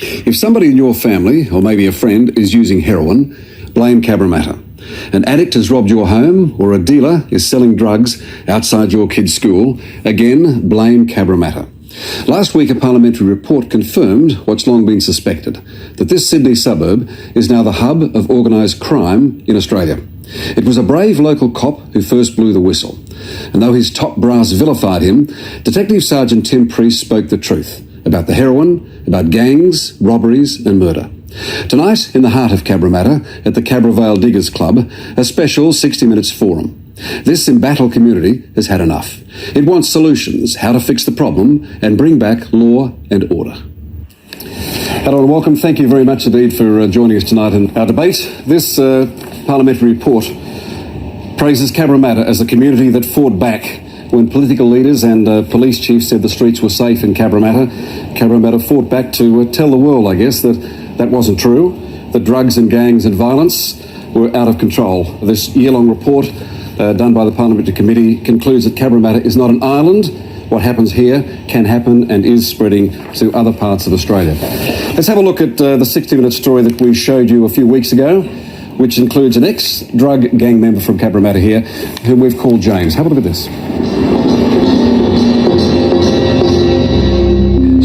If somebody in your family, or maybe a friend, is using heroin, blame Cabramatta. An addict has robbed your home, or a dealer is selling drugs outside your kid's school, again, blame Cabramatta. Last week, a parliamentary report confirmed what's long been suspected, that this Sydney suburb is now the hub of organised crime in Australia. It was a brave local cop who first blew the whistle. And though his top brass vilified him, Detective Sergeant Tim Priest spoke the truth about the heroin, about gangs, robberies and murder. Tonight, in the heart of Cabramatta, at the Cabravale Diggers Club, a special 60 Minutes forum. This embattled community has had enough. It wants solutions, how to fix the problem and bring back law and order. Hello and welcome. Thank you very much indeed for joining us tonight in our debate. This parliamentary report praises Cabramatta as a community that fought back when political leaders and police chiefs said the streets were safe in Cabramatta. Cabramatta fought back to tell the world, I guess, that that wasn't true, that drugs and gangs and violence were out of control. This year-long report done by the Parliamentary Committee concludes that Cabramatta is not an island. What happens here can happen and is spreading to other parts of Australia. Let's have a look at the 60-minute story that we showed you a few weeks ago, which includes an ex-drug gang member from Cabramatta here, whom we've called James. Have a look at this.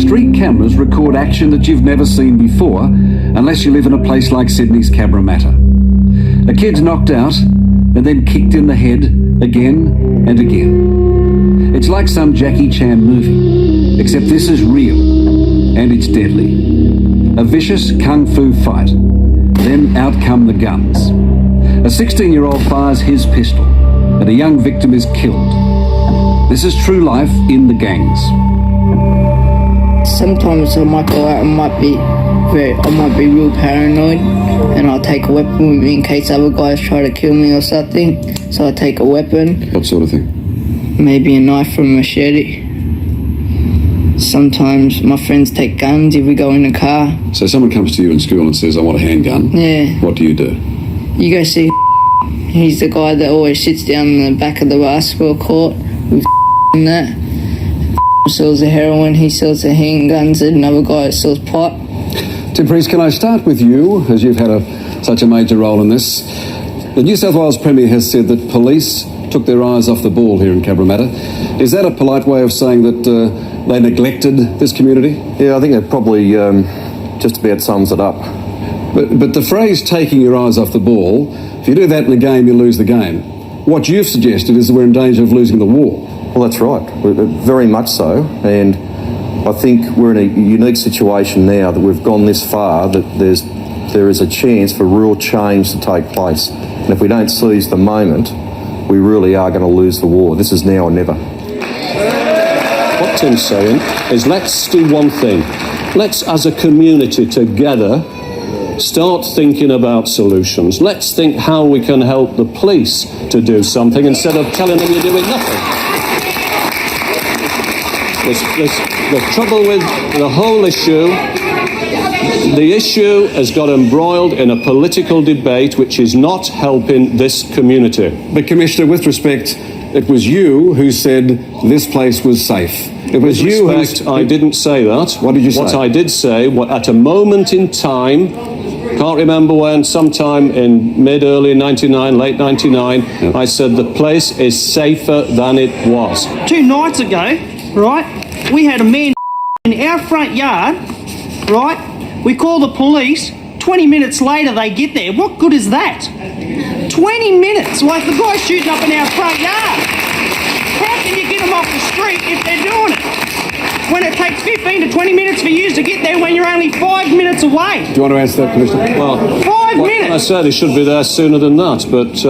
Street cameras record action that you've never seen before, unless you live in a place like Sydney's Cabramatta. A kid's knocked out and then kicked in the head again and again. It's like some Jackie Chan movie, except this is real and it's deadly. A vicious kung fu fight. Then out come the guns. A 16-year-old fires his pistol and a young victim is killed. This is true life in the gangs. Sometimes I might go out and I might be real paranoid, and I'll take a weapon with me in case other guys try to kill me or something. So I take a weapon. What sort of thing? Maybe a knife or a machete. Sometimes my friends take guns if we go in a car. So someone comes to you in school and says, I want a handgun. Yeah. What do? You go see he's the guy that always sits down in the back of the basketball court with and that. Sells the heroin, he sells the handguns, and another guy that sells pot. Tim Priest, can I start with you, as you've had such a major role in this? The New South Wales Premier has said that police took their eyes off the ball here in Cabramatta. Is that a polite way of saying that they neglected this community? Yeah, I think that probably just about sums it up. But the phrase taking your eyes off the ball, if you do that in a game, you lose the game. What you've suggested is that we're in danger of losing the war. Well, that's right, very much so, and I think we're in a unique situation now that we've gone this far that there is a chance for real change to take place, and if we don't seize the moment, we really are going to lose the war. This is now or never. What Tim's saying is let's do one thing. Let's, as a community together, start thinking about solutions. Let's think how we can help the police to do something instead of telling them you're doing nothing. The trouble with the whole issue, the issue has got embroiled in a political debate which is not helping this community. But Commissioner, with respect, it was you who said this place was safe. It was you who... I didn't say that. What did you say? What I did say, at a moment in time, can't remember when, sometime in mid-early 99, late 99, Yep. I said the place is safer than it was. 2 nights ago, right, we had a man in our front yard, right? We call the police. 20 minutes later, they get there. What good is that? 20 minutes, like the guy shooting up in our front yard. How can you get them off the street if they're doing it? When it takes 15 to 20 minutes for you to get there when you're only 5 minutes away. Do you want to answer that, Commissioner? Well, 5 minutes. I said he should be there sooner than that, but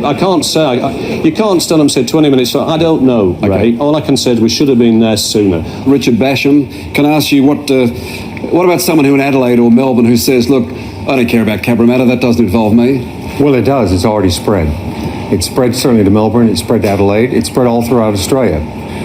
I can't say. You can't stand and say 20 minutes. I don't know, Ray. All I can say is we should have been there sooner. Richard Basham, can I ask you what about someone who in Adelaide or Melbourne who says, look, I don't care about Cabramatta, that doesn't involve me? Well, it does. It's already spread. It's spread certainly to Melbourne. It's spread to Adelaide. It's spread all throughout Australia.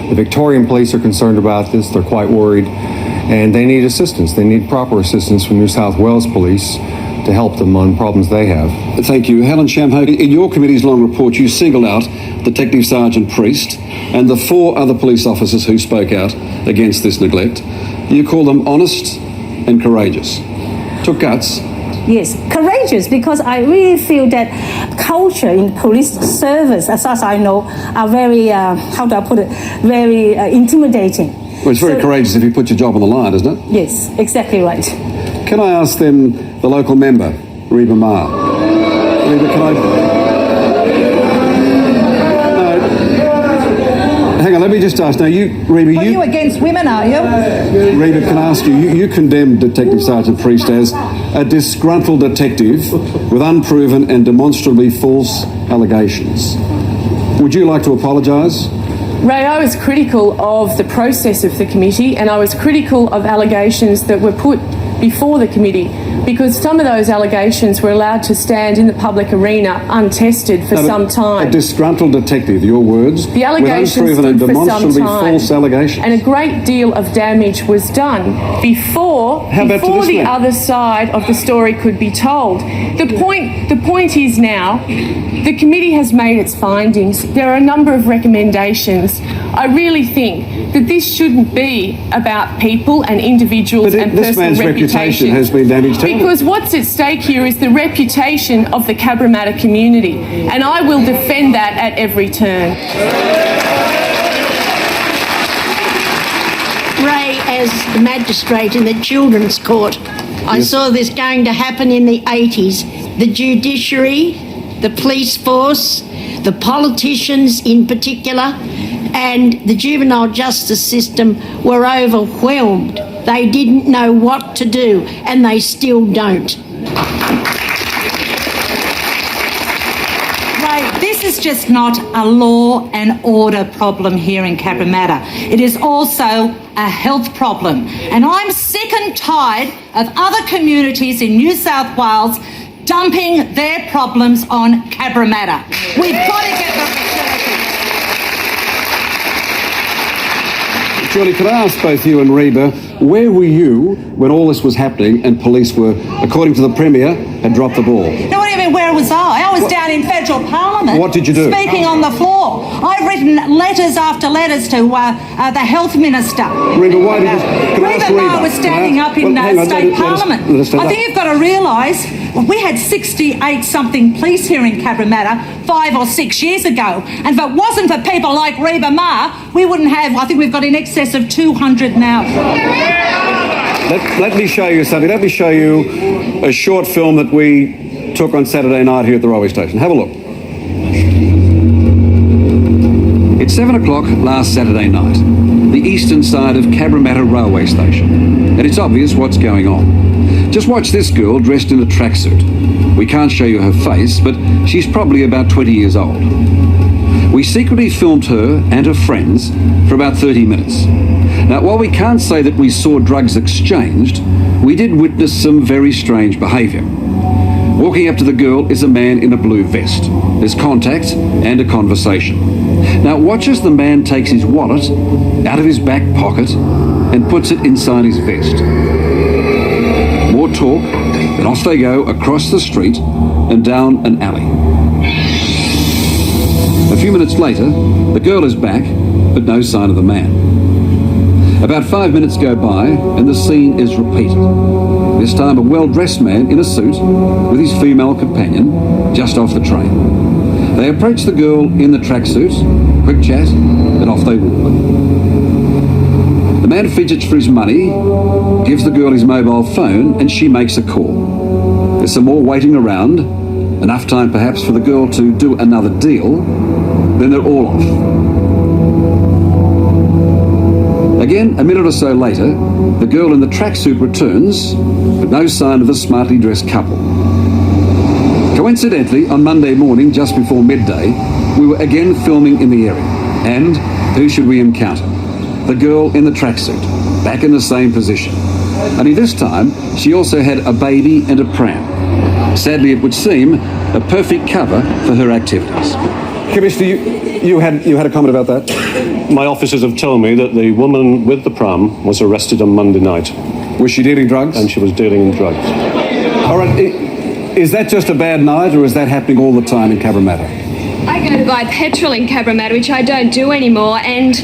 The Victorian police are concerned about this. They're quite worried, and they need assistance. They need proper assistance from New South Wales Police to help them on problems they have. Thank you. Helen Shamho, in your committee's long report, you singled out Detective Sergeant Priest and the 4 other police officers who spoke out against this neglect. You call them honest, and courageous. Took guts. Yes, courageous, because I really feel that culture in police service, as far as I know, are very, how do I put it, very intimidating. Well, it's very courageous if you put your job on the line, isn't it? Yes, exactly right. Can I ask then the local member, Reba Ma? Reba, can I... No. Hang on, let me just ask. Now, Reba, Are you against women, are you? Reba, can I ask you, you condemned Detective Sergeant Priest as a disgruntled detective with unproven and demonstrably false allegations. Would you like to apologise? Ray, I was critical of the process of the committee, and I was critical of allegations that were put before the committee, because some of those allegations were allowed to stand in the public arena untested for some time. A disgruntled detective, your words. The allegations with unproven and stood for some demonstrably time, false allegations. and a great deal of damage was done before the other side of the story could be told. The point is now, the committee has made its findings. There are a number of recommendations. I really think that this shouldn't be about people and individuals and this personal man's reputation has been damaged too. Because what's at stake here is the reputation of the Cabramatta community, and I will defend that at every turn. Ray, as the magistrate in the Children's Court, I saw this going to happen in the 80s. The judiciary, the police force, the politicians in particular, and the juvenile justice system were overwhelmed. They didn't know what to do, and they still don't. Ray, this is just not a law and order problem here in Cabramatta. It is also a health problem. And I'm sick and tired of other communities in New South Wales dumping their problems on Cabramatta. We've got to get the facilities. Julie, could I ask both you and Reba, where were you when all this was happening and police were, according to the Premier, had dropped the ball? Now, what do you mean, where was I? I was down in federal parliament. What did you do? Speaking on the floor. I've written letters after letters to the health minister. Reba, why did you... Reba Ma was standing up in state parliament. I think you've got to realise, we had 68-something police here in Cabramatta 5 or 6 years ago. And if it wasn't for people like Reba Ma, we wouldn't have, I think we've got in excess of 200 now. Let me show you something. Let me show you a short film that we took on Saturday night here at the railway station. Have a look. It's 7 o'clock last Saturday night, the eastern side of Cabramatta railway station, and it's obvious what's going on. Just watch this girl dressed in a tracksuit. We can't show you her face, but she's probably about 20 years old. We secretly filmed her and her friends for about 30 minutes. Now, while we can't say that we saw drugs exchanged, we did witness some very strange behaviour. Walking up to the girl is a man in a blue vest. There's contact and a conversation. Now, watch as the man takes his wallet out of his back pocket and puts it inside his vest. More talk, then off they go across the street and down an alley. A few minutes later, the girl is back, but no sign of the man. About 5 minutes go by and the scene is repeated. This time a well-dressed man in a suit with his female companion just off the train. They approach the girl in the tracksuit, quick chat, and off they walk. The man fidgets for his money, gives the girl his mobile phone, and she makes a call. There's some more waiting around, enough time perhaps for the girl to do another deal, then they're all off. Again, a minute or so later, the girl in the tracksuit returns, but no sign of the smartly dressed couple. Coincidentally, on Monday morning, just before midday, we were again filming in the area. And who should we encounter? The girl in the tracksuit, back in the same position. Only this time, she also had a baby and a pram. Sadly, it would seem a perfect cover for her activities. Commissioner, you had a comment about that? My officers have told me that the woman with the pram was arrested on Monday night. Was she dealing drugs? And she was dealing in drugs. All right, is that just a bad night, or is that happening all the time in Cabramatta? I go to buy petrol in Cabramatta, which I don't do anymore, and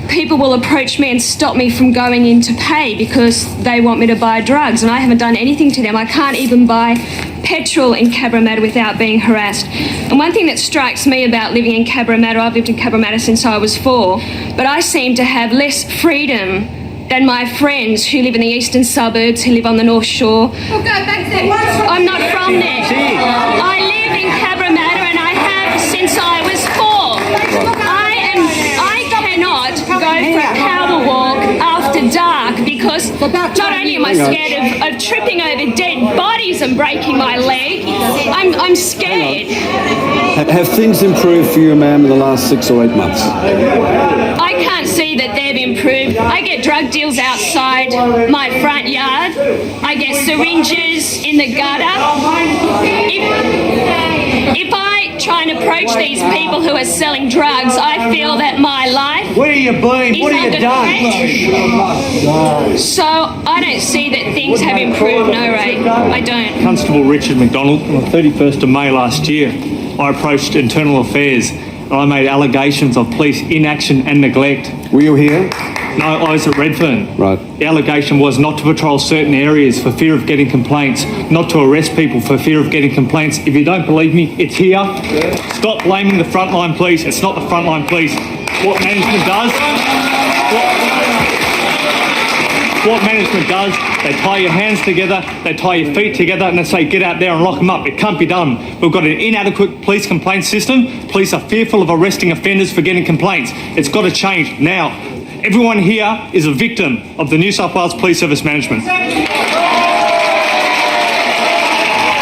people will approach me and stop me from going in to pay because they want me to buy drugs, and I haven't done anything to them. I can't even buy petrol in Cabramatta without being harassed. And one thing that strikes me about living in Cabramatta, I've lived in Cabramatta since I was 4, but I seem to have less freedom than my friends who live in the eastern suburbs, who live on the North Shore. Well, go back there. I'm not from there. I live in Cabramatta and I have since I was 4. I cannot go for a power walk after dark because not only am I scared of tripping over dead bodies and breaking my leg, I'm scared. Have things improved for you, ma'am, in the last 6 or 8 months? I can't see that they've improved. I get drug deals outside my front yard. I get syringes in the gutter. If I try and approach these people who are selling drugs, I feel that my life Where have you been? What have you done? So I don't see that things have improved, no, Ray. I don't. Constable Richard McDonald, on the 31st of May last year, I approached Internal Affairs and I made allegations of police inaction and neglect. Were you here? No, I was at Redfern. Right. The allegation was not to patrol certain areas for fear of getting complaints, not to arrest people for fear of getting complaints. If you don't believe me, it's here. Stop blaming the frontline police. It's not the frontline police. What management does, they tie your hands together, they tie your feet together, and they say, get out there and lock them up. It can't be done. We've got an inadequate police complaint system. Police are fearful of arresting offenders for getting complaints. It's got to change now. Everyone here is a victim of the New South Wales Police Service management.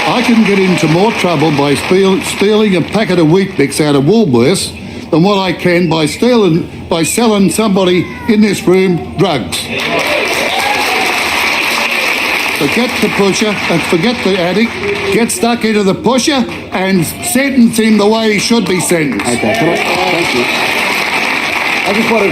I can get into more trouble by stealing a packet of Weet-Bix out of Woolworths than what I can by selling somebody in this room drugs. Forget the pusher and forget the addict. Get stuck into the pusher and sentence him the way he should be sentenced. Okay, thank you. I just wanted...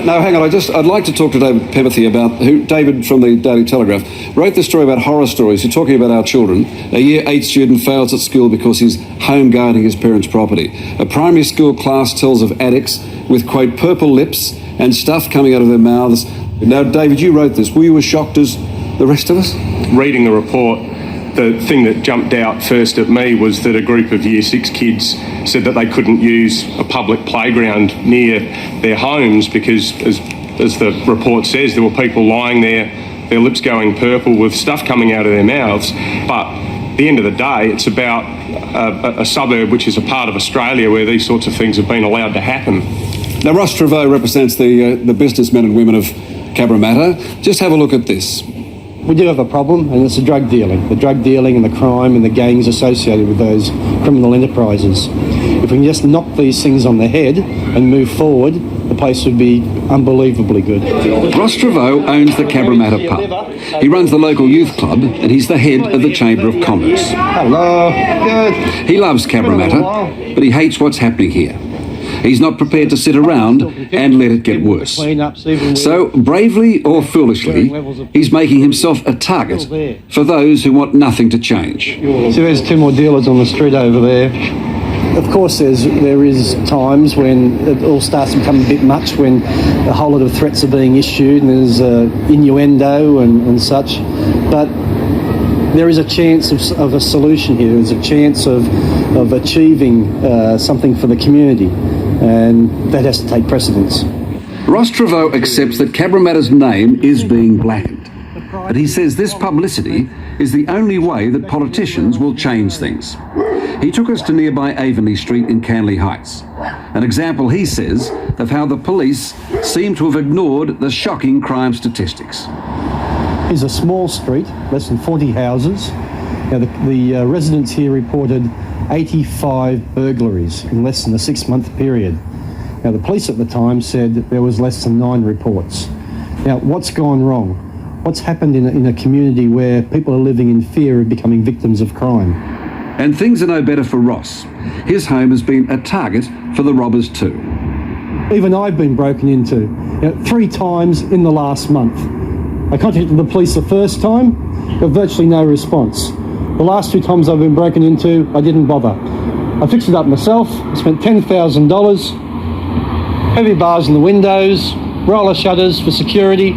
no, hang on. I'd like to talk to David Pevithy about... David from the Daily Telegraph wrote this story about horror stories. You're talking about our children. A Year 8 student fails at school because he's home guarding his parents' property. A primary school class tells of addicts with, quote, purple lips and stuff coming out of their mouths. Now, David, you wrote this. Were you as shocked as the rest of us? Reading the report, the thing that jumped out first at me was that a group of Year 6 kids said that they couldn't use a public playground near their homes because, as the report says, there were people lying there, their lips going purple with stuff coming out of their mouths. But at the end of the day, it's about a suburb which is a part of Australia where these sorts of things have been allowed to happen. Now, Ross Treveau represents the businessmen and women of Cabramatta. Just have a look at this. We do have a problem, and it's the drug dealing and the crime and the gangs associated with those criminal enterprises. If we can just knock these things on the head and move forward, the place would be unbelievably good. Ross Treveau owns the Cabramatta pub. He runs the local youth club and he's the head of the Chamber of Commerce. Hello. Good. He loves Cabramatta, but he hates what's happening here. He's not prepared to sit around and let it get worse. So, bravely or foolishly, he's making himself a target for those who want nothing to change. So there's 2 more dealers on the street over there. Of course, there is times when it all starts to become a bit much, when a whole lot of threats are being issued and there's innuendo and such. But there is a chance of a solution here. There's a chance of achieving something for the community, and that has to take precedence. Ross Treveau accepts that Cabramatta's name is being blackened, but he says this publicity is the only way that politicians will change things. He took us to nearby Avonlea Street in Canley Heights, an example, he says, of how the police seem to have ignored the shocking crime statistics. It's a small street, less than 40 houses. Now, the residents here reported 85 burglaries in less than a 6-month period. Now, the police at the time said that there was less than 9 reports. Now, what's gone wrong? What's happened in a community where people are living in fear of becoming victims of crime? And things are no better for Ross. His home has been a target for the robbers too. Even I've been broken into 3 times in the last month. I contacted the police the first time, got virtually no response. The last 2 times I've been broken into, I didn't bother. I fixed it up myself, I spent $10,000, heavy bars in the windows, roller shutters for security,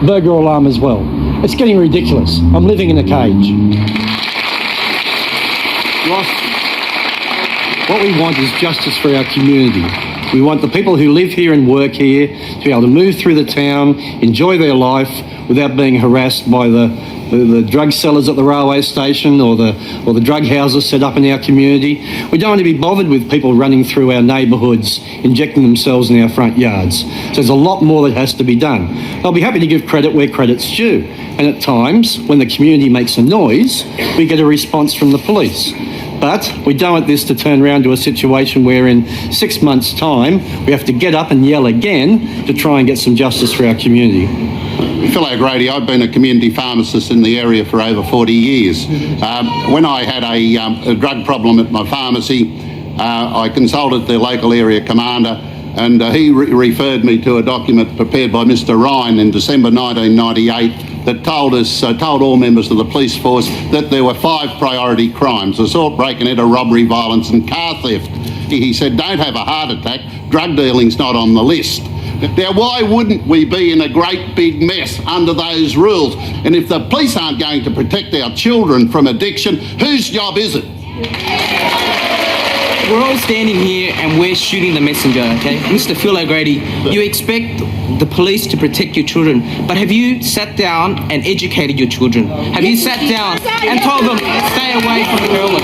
burglar alarm as well. It's getting ridiculous. I'm living in a cage. Ross, what we want is justice for our community. We want the people who live here and work here to be able to move through the town, enjoy their life without being harassed by the drug sellers at the railway station or the drug houses set up in our community. We don't want to be bothered with people running through our neighbourhoods, injecting themselves in our front yards. So there's a lot more that has to be done. I'll be happy to give credit where credit's due. And at times, when the community makes a noise, we get a response from the police. But we don't want this to turn around to a situation where in 6 months' time, we have to get up and yell again to try and get some justice for our community. Phil O'Grady, I've been a community pharmacist in the area for over 40 years. When I had a drug problem at my pharmacy, I consulted the local area commander, and he referred me to a document prepared by Mr. Ryan in December 1998 that told all members of the police force that there were 5 priority crimes: assault, break and enter, robbery, violence and car theft. He said, don't have a heart attack, drug dealing's not on the list. Now, why wouldn't we be in a great big mess under those rules? And if the police aren't going to protect our children from addiction, whose job is it? We're all standing here and we're shooting the messenger, okay? Mr. Phil O'Grady, you expect the police to protect your children, but have you sat down and educated your children? Have you sat down and told them, stay away from heroin?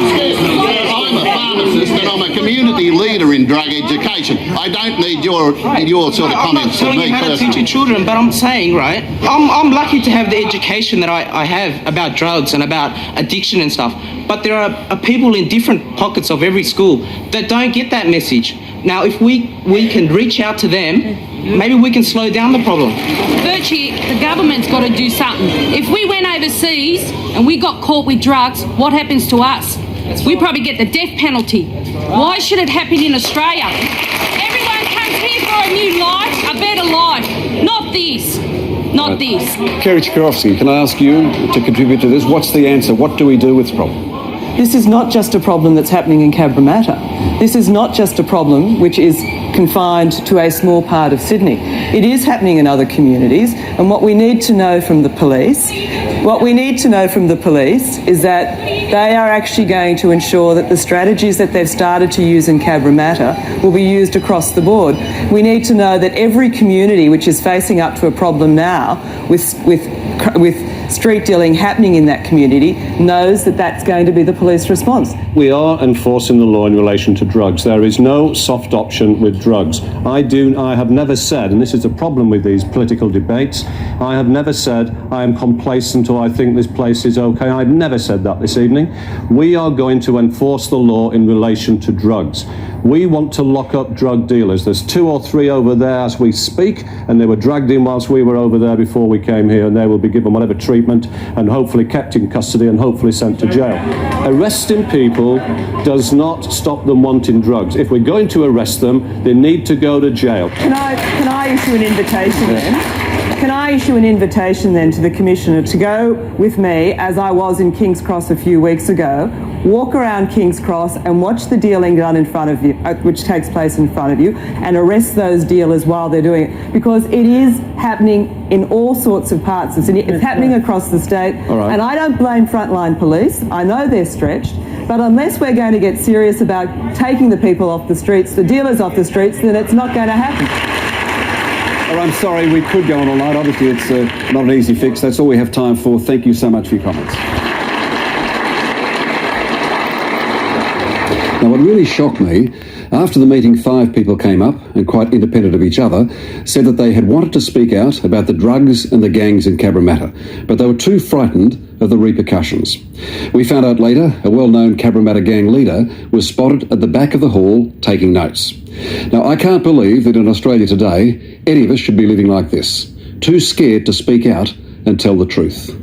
I'm a pharmacist and I'm a community leader in drug education. I don't need your sort of comments. I'm not telling you how to teach your children, but I'm saying, right, I'm lucky to have the education that I have about drugs and about addiction and stuff, but there are people in different pockets of every school that don't get that message. Now, if we can reach out to them, maybe we can slow down the problem. Virtue, the government's got to do something. If we went overseas and we got caught with drugs, what happens to us? We probably get the death penalty. Why should it happen in Australia? Everyone comes here for a new life, a better life. Not this. Not this. Kerry Chikarovsky, can I ask you to contribute to this? What's the answer? What do we do with the problem? This is not just a problem that's happening in Cabramatta. This is not just a problem which is confined to a small part of Sydney. It is happening in other communities, and what we need to know from the police, is that they are actually going to ensure that the strategies that they've started to use in Cabramatta will be used across the board. We need to know that every community which is facing up to a problem now with street dealing happening in that community knows that that's going to be the police response. We are enforcing the law in relation to drugs. There is no soft option with drugs. I have never said, and this is a problem with these political debates, I have never said I am complacent or I think this place is okay. I've never said that this evening. We are going to enforce the law in relation to drugs. We want to lock up drug dealers. There's 2 or 3 over there as we speak, and they were dragged in whilst we were over there before we came here, and they will be given whatever treatment and hopefully kept in custody and hopefully sent to jail. Arresting people does not stop them wanting drugs. If we're going to arrest them, they need to go to jail. Can I issue an invitation then? Can I issue an invitation then to the Commissioner to go with me, as I was in King's Cross a few weeks ago, walk around King's Cross and watch the dealing done in front of you, which takes place in front of you, and arrest those dealers while they're doing it, because it is happening in all sorts of parts of Sydney. It's happening across the state, and I don't blame frontline police. I know they're stretched, but unless we're going to get serious about taking the people off the streets, the dealers off the streets, then it's not going to happen. Well, I'm sorry, we could go on all night. Obviously, it's not an easy fix. That's all we have time for. Thank you so much for your comments. Now, what really shocked me, after the meeting, 5 people came up, and quite independent of each other, said that they had wanted to speak out about the drugs and the gangs in Cabramatta, but they were too frightened of the repercussions. We found out later a well-known Cabramatta gang leader was spotted at the back of the hall taking notes. Now, I can't believe that in Australia today, any of us should be living like this, too scared to speak out and tell the truth.